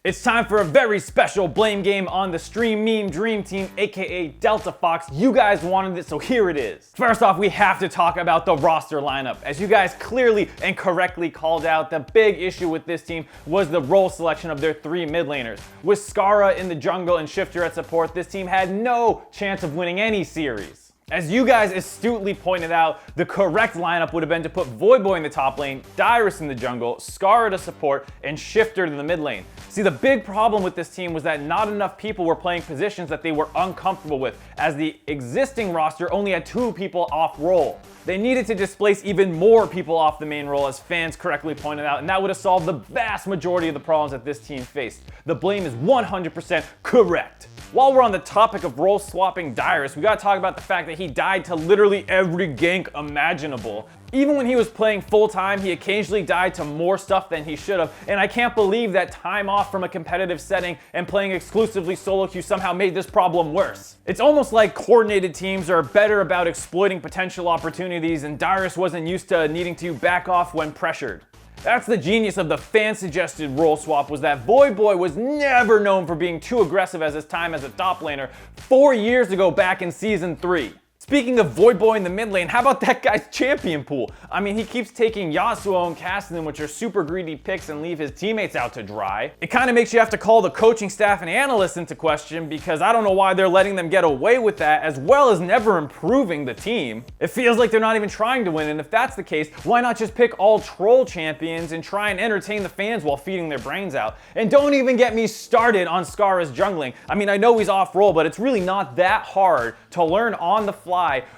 It's time for a very special blame game on the Stream Meme Dream Team, aka Delta Fox. You guys wanted it, so here it is. First off, we have to talk about the roster lineup. As you guys clearly and correctly called out, the big issue with this team was the role selection of their three mid laners. With Skara in the jungle and Shifter at support, this team had no chance of winning any series. As you guys astutely pointed out, the correct lineup would have been to put Voyboy in the top lane, Dyrus in the jungle, Skara to support, and Shifter to the mid lane. See, the big problem with this team was that not enough people were playing positions that they were uncomfortable with, as the existing roster only had 2 people off role. They needed to displace even more people off the main role, as fans correctly pointed out, and that would have solved the vast majority of the problems that this team faced. The blame is 100% correct. While we're on the topic of role swapping Dyrus, we gotta talk about the fact that he died to literally every gank imaginable. Even when he was playing full time, he occasionally died to more stuff than he should have, and I can't believe that time off from a competitive setting and playing exclusively solo queue somehow made this problem worse. It's almost like coordinated teams are better about exploiting potential opportunities, and Dyrus wasn't used to needing to back off when pressured. That's the genius of the fan-suggested role swap, was that Voyboy was never known for being too aggressive as his time as a top laner 4 years ago back in Season 3. Speaking of Voyboy in the mid lane, how about that guy's champion pool? I mean, he keeps taking Yasuo and Kassadin, which are super greedy picks, and leave his teammates out to dry. It kind of makes you have to call the coaching staff and analysts into question, because I don't know why they're letting them get away with that, as well as never improving the team. It feels like they're not even trying to win, and if that's the case, why not just pick all troll champions and try and entertain the fans while feeding their brains out? And don't even get me started on Skara's jungling. I mean, I know he's off role, but it's really not that hard to learn on the fly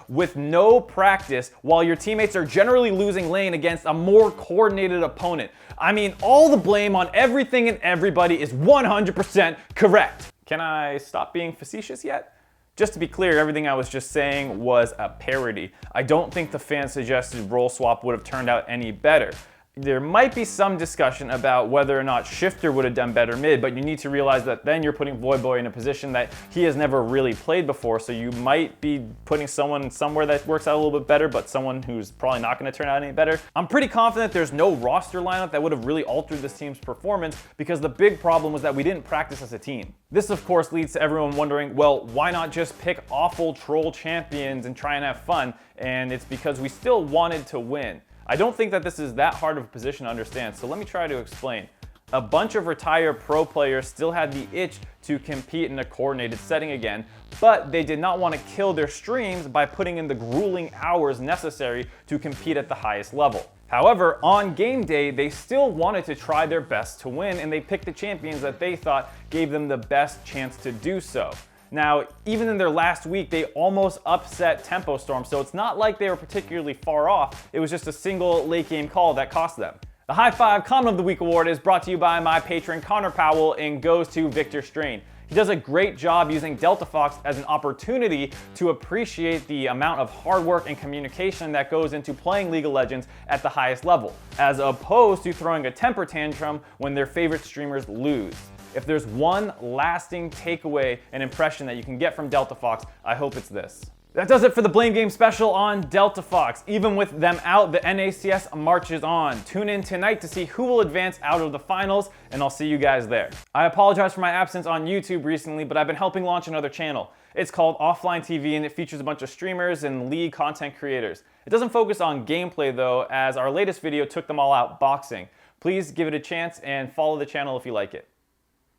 with no practice while your teammates are generally losing lane against a more coordinated opponent. I mean, all the blame on everything and everybody is 100% correct. Can I stop being facetious yet? Just to be clear, everything I was just saying was a parody. I don't think the fan-suggested role swap would have turned out any better. There might be some discussion about whether or not Shifter would have done better mid, but you need to realize that then you're putting Voyboy in a position that he has never really played before, so you might be putting someone somewhere that works out a little bit better, but someone who's probably not going to turn out any better. I'm pretty confident there's no roster lineup that would have really altered this team's performance, because the big problem was that we didn't practice as a team. This, of course, leads to everyone wondering, well, why not just pick awful troll champions and try and have fun? And it's because we still wanted to win. I don't think that this is that hard of a position to understand, so let me try to explain. A bunch of retired pro players still had the itch to compete in a coordinated setting again, but they did not want to kill their streams by putting in the grueling hours necessary to compete at the highest level. However, on game day, they still wanted to try their best to win, and they picked the champions that they thought gave them the best chance to do so. Now, even in their last week, they almost upset Tempo Storm, so it's not like they were particularly far off. It was just a single late game call that cost them. The High 5 Comment of the Week award is brought to you by my patron Connor Powell and goes to Victor Strain. He does a great job using Delta Fox as an opportunity to appreciate the amount of hard work and communication that goes into playing League of Legends at the highest level, as opposed to throwing a temper tantrum when their favorite streamers lose. If there's one lasting takeaway and impression that you can get from Delta Fox, I hope it's this. That does it for the Blame Game special on Delta Fox. Even with them out, the NACS marches on. Tune in tonight to see who will advance out of the finals, and I'll see you guys there. I apologize for my absence on YouTube recently, but I've been helping launch another channel. It's called Offline TV, and it features a bunch of streamers and League content creators. It doesn't focus on gameplay though, as our latest video took them all out boxing. Please give it a chance and follow the channel if you like it.